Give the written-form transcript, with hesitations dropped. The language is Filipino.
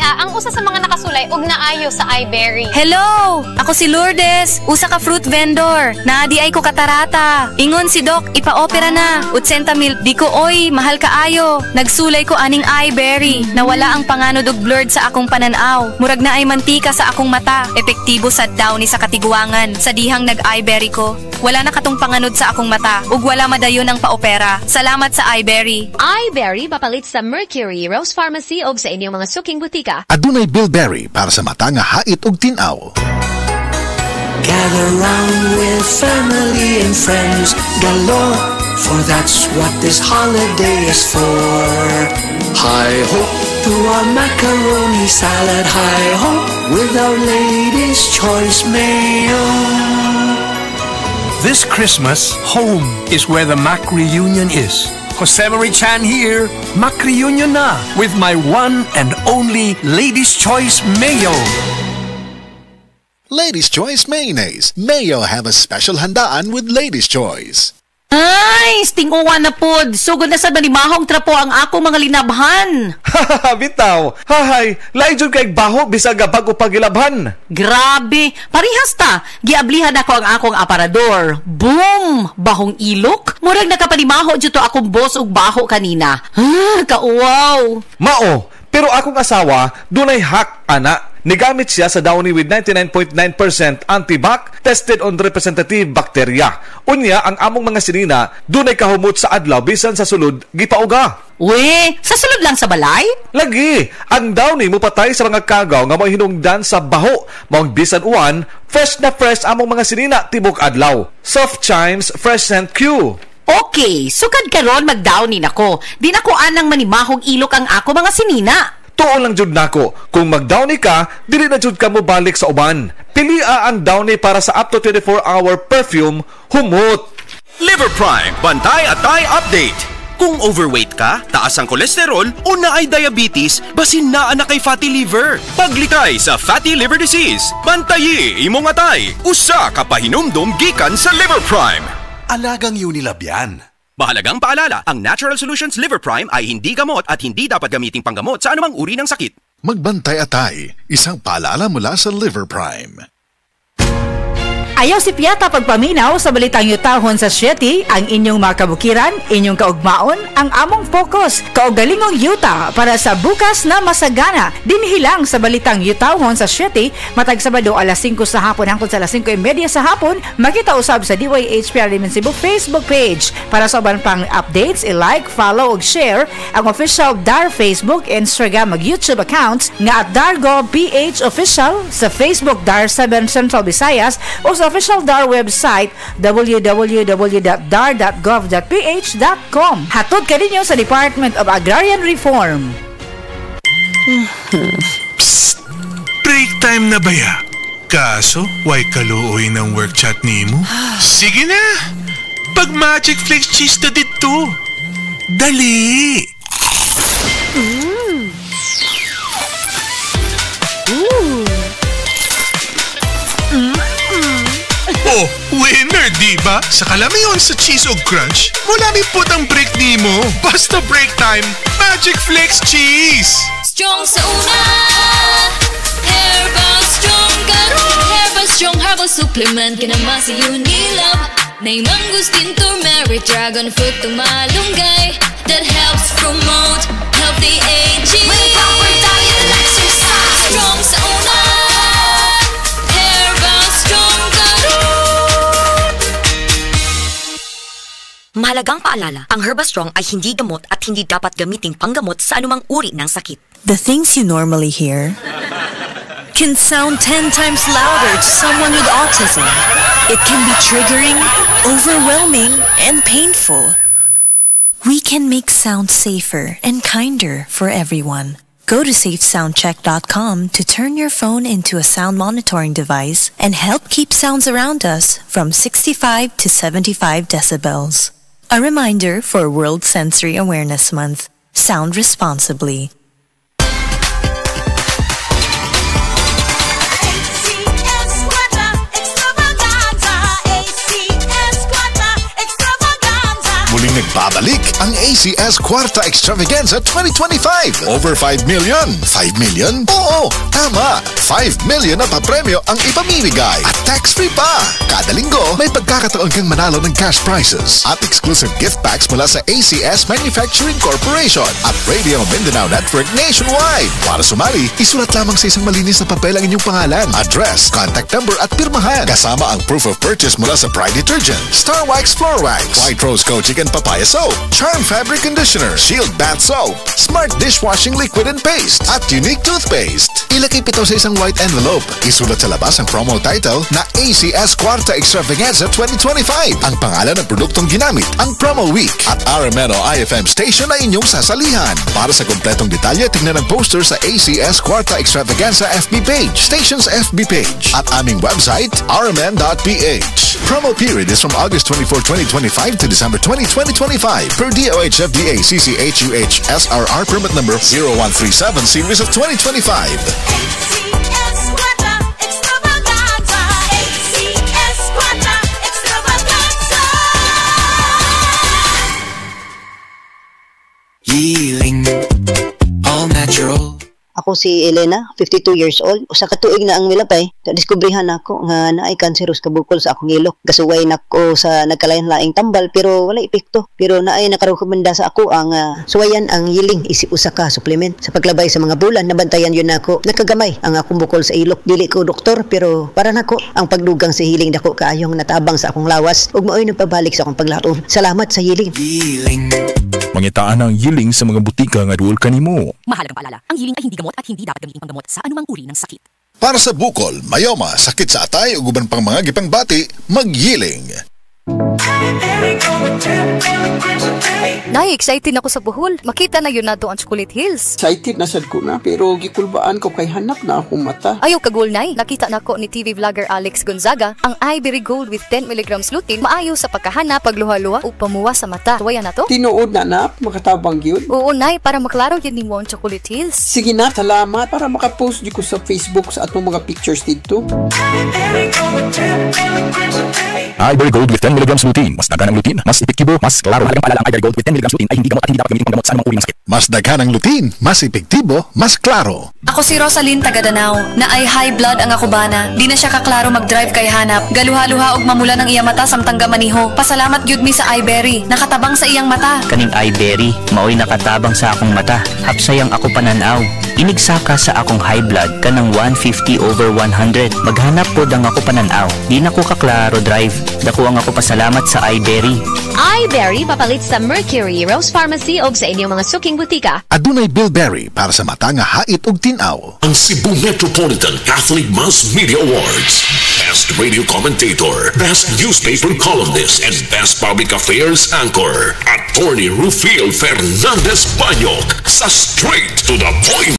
Aniha, ang usa sa mga nakasulay og naayo sa iBerry. Hello! Ako si Lourdes, usa ka fruit vendor. Naadi ay ko katarata. Ingon si Doc, ipa-opera na. 80,000, di ko oy, mahal kaayo. Nagsulay ko aning iBerry. Nawala ang panganod og blurred sa akong pananaw. Murag na ay mantika sa akong mata. Epektibo sa daw ni sa katiguangan. Sa dihang nag-iBerry ko. Wala na katong panganod sa akong mata. Ug wala madayon ang paopera. Salamat sa iBerry. iBerry papalit sa Mercury, Rose Pharmacy o sa inyong mga suking butika. Adunay Bilberry para sa mata nga hait og tinaw. Gather round with family and friends galore, for that's what this holiday is for. Hi-ho to our macaroni salad, hi-ho with our Lady's Choice Mayo. This Christmas, home is where the Mac reunion is. Josemarie Chan here, Mac reunion na with my one and only Lady's Choice Mayo. Lady's Choice Mayonnaise. Mayo have a special handaan with Lady's Choice. Ay, stinguwan na pod. Sugod na sa manimahong trapo ang ako mga linabhan. Bitaw. Hahay, laijud kay baho bisag bago pagilabhan. Grabe. Parihas ta. Giablihan ako ang akong aparador. Boom! Bahong ilok. Murag nakapanimaho dito akong boss ug baho kanina. Kauwaw. Mao, pero akong asawa dunay hack ana. Nigamit siya sa Downy with 99.9% antibac tested on representative bacteria. Unya ang among mga sinina dunay kahumot sa adlaw bisan sa sulod gipauga. We, sa sulod lang sa balay? Lagi, ang Downy mo patay sa mga kagaw nga mo hinungdan sa baho. Maong bisan uwan, fresh na fresh among mga sinina tibok adlaw. Soft Chimes Fresh Scent Q. Okay, sukad karon mag-downy nako. Di nako anang manimahong ilok ang ako mga sinina. Tuon lang jud nako, kung mag-Downy ka, dili na jud ka mo balik sa uban. Pilia ang Downy para sa up to 24-hour perfume, humot. Liver Prime, Bantay at Tay Update. Kung overweight ka, taas ang kolesterol o na ay diabetes, basin na anak kay fatty liver. Paglikay sa fatty liver disease, bantayi imong atay. Usa ka pahinumdum gikan sa Liver Prime. Alagang Unilab yan. Mahalagang paalala, ang Natural Solutions Liver Prime ay hindi gamot at hindi dapat gamiting panggamot sa anumang uri ng sakit. Magbantay atay, isang paalala mula sa Liver Prime. Ayaw si Piata pagpaminaw sa balitang yutahon sa Sieti, ang inyong mga kabukiran, inyong kaugmaon, ang among focus, kaugalingong yuta para sa bukas na masagana. Dinhilang sa balitang yutahon sa Sieti, matag Sabado alas 5 sa hapon hangtod sa alas 5:30 sa hapon, makita usab sa DYHPR Cebu Facebook page. Para sa uban pang updates, i-like, follow ug share ang official DAR Facebook, Instagram ug YouTube accounts nga at DarGovPH Official sa Facebook DAR 7 Central Visayas o sa official DAR website www.dar.gov.ph.com. Hatod ka ninyo sa Department of Agrarian Reform. Psst! Break time na ba ya? Kaso, why kaluoy ng work chat ni mo? Sige na! Pag Magic Flakes cheese na dito! Dali! Oh, winner, diba? Sa kalamiyon sa cheese o crunch, mula mi po ang break ni mo. Basta break time, Magic Flakes cheese! Strong sa una, Herbal Strong karon. Herbal Strong Herbal Supplement, kinama si Unilab. May mangustin, turmeric, dragon fruit, tumalunggay, that helps promote healthy aging. With proper diet and exercise. Strong sa una, Herbal Strong karon. Mahalagang paalala, ang Herbastrong ay hindi gamot at hindi dapat gamiting panggamot sa anumang uri ng sakit. The things you normally hear can sound 10 times louder to someone with autism. It can be triggering, overwhelming, and painful. We can make sound safer and kinder for everyone. Go to safesoundcheck.com to turn your phone into a sound monitoring device and help keep sounds around us from 65 to 75 decibels. A reminder for World Sensory Awareness Month. Sound responsibly. Muling nagbabalik ang ACS Kwarta Extravaganza 2025. Over 5 million. 5 million? Oo, tama. 5 million na papremyo ang ipamimigay at tax-free pa. Kada linggo, may pagkakataon kang manalo ng cash prizes at exclusive gift packs mula sa ACS Manufacturing Corporation at Radio Mindanao Network nationwide. Para sumali, isulat lamang sa isang malinis na papel ang inyong pangalan, address, contact number at pirmahan. Kasama ang proof of purchase mula sa Pride Detergent, Star Wax Floor Wax, White Rose Kojic and Papaya Soap, Charm Fabric Conditioner, Shield Bath Soap, Smart Dishwashing Liquid and Paste, at Unique Toothpaste. Ilagay ito sa isang white envelope. Isulat sa labas ang promo title na ACS Kwarta Extravaganza 2025. Ang pangalan ng produktong ginamit, ang promo week, at RMNO IFM station na inyong sasalihan. Para sa kompletong detalye, tingnan ang poster sa ACS Kwarta Extravaganza FB page, station's FB page, at aming website, rmn.ph. Promo period is from August 24, 2025 to December 20, 2025 per DOH FDA CCHUH SRR permit number 0137 series of 2025. Healing, all natural. Ako si Elena, 52 years old. Usa ka tuig na ang milapay. Nadiskubrihan ako nga naay kanseros ka bukol sa akong ilok. Gasuway nako sa nagkalain-laing tambal pero wala epekto. Pero naay nakarekomenda sa ako ang suwayan ang Healing isip usa ka supplement. Sa paglabay sa mga bulan, nabantayan yun nako. Nakagamay ang akong bukol sa ilok. Dili ko doktor pero para nako ang pagdugang sa Healing dako kaayong natabang sa akong lawas ug maoy nagpabalik sa akong paglatom. Salamat sa Healing. Mangitaan ang Healing sa mga butika nga duol kanimo. Mahalagang paalala, ang Healing ay hindi gamot at hindi dapat gamitin panggamot sa anumang uri ng sakit. Para sa bukol, mayoma, sakit sa atay o guban pang mga gipangbati, mag-Healing. Nay, excited ako sa buhol. Makita na yun nato ang Chocolate Hills. Excited na sad ko na, pero gikulbaan ko kay hanap na akong mata. Ayaw kagul, Nay. Nakita na ko ni TV vlogger Alex Gonzaga ang Ivory Gold with 10 mg lutein maayo sa pagkahanap, pagluha-luha o pamuwa sa mata. Tuwaya na to? Tinuod na na, makatabang yun. Oo, Nay, para maklaro yun ni mo ang Chocolate Hills. Sige na, salamat. Para makapost di ko sa Facebook sa atong mga pictures dito. Ivory Gold with 10 mg lutein. Mas dagan ang lutein, mas epektibo, mas klaro. Mahalagang paalala, ang Ivory Gold with 10 mg lutein ay hindi gamot at hindi dapat gamitin panggamot sa anumang uri ng sakit. Mas dagan ang lutein, mas epektibo, mas klaro. Ako si Rosalyn Tagadanao, na ay high blood ang akubana. Di na siya kaklaro mag-drive kay hanap. Galuha-luha og mamula ng iya mata samtang gamaniho. Pasalamat gyud mi sa Iberry, nakatabang sa iyang mata. Kaning Iberry, maoy nakatabang sa akong mata. Hapsayang ako pananaw. Inigsaka sa akong high blood kanang 150/100. Maghanap pod ang ako pananaw. Di na ko kaklaro drive. Dako ang ako pasalamat sa Iberry. Iberry papalit sa Mercury, Rose Pharmacy o sa inyong mga suking butika. Adunay Bilberry para sa mata nga hait ug tin-aw. Ang Cebu Metropolitan Catholic Mass Media Awards. Best Radio Commentator, Best Newspaper Columnist, and Best Public Affairs Anchor. Attorney Rufil Fernandez Banyok sa Straight to the Point.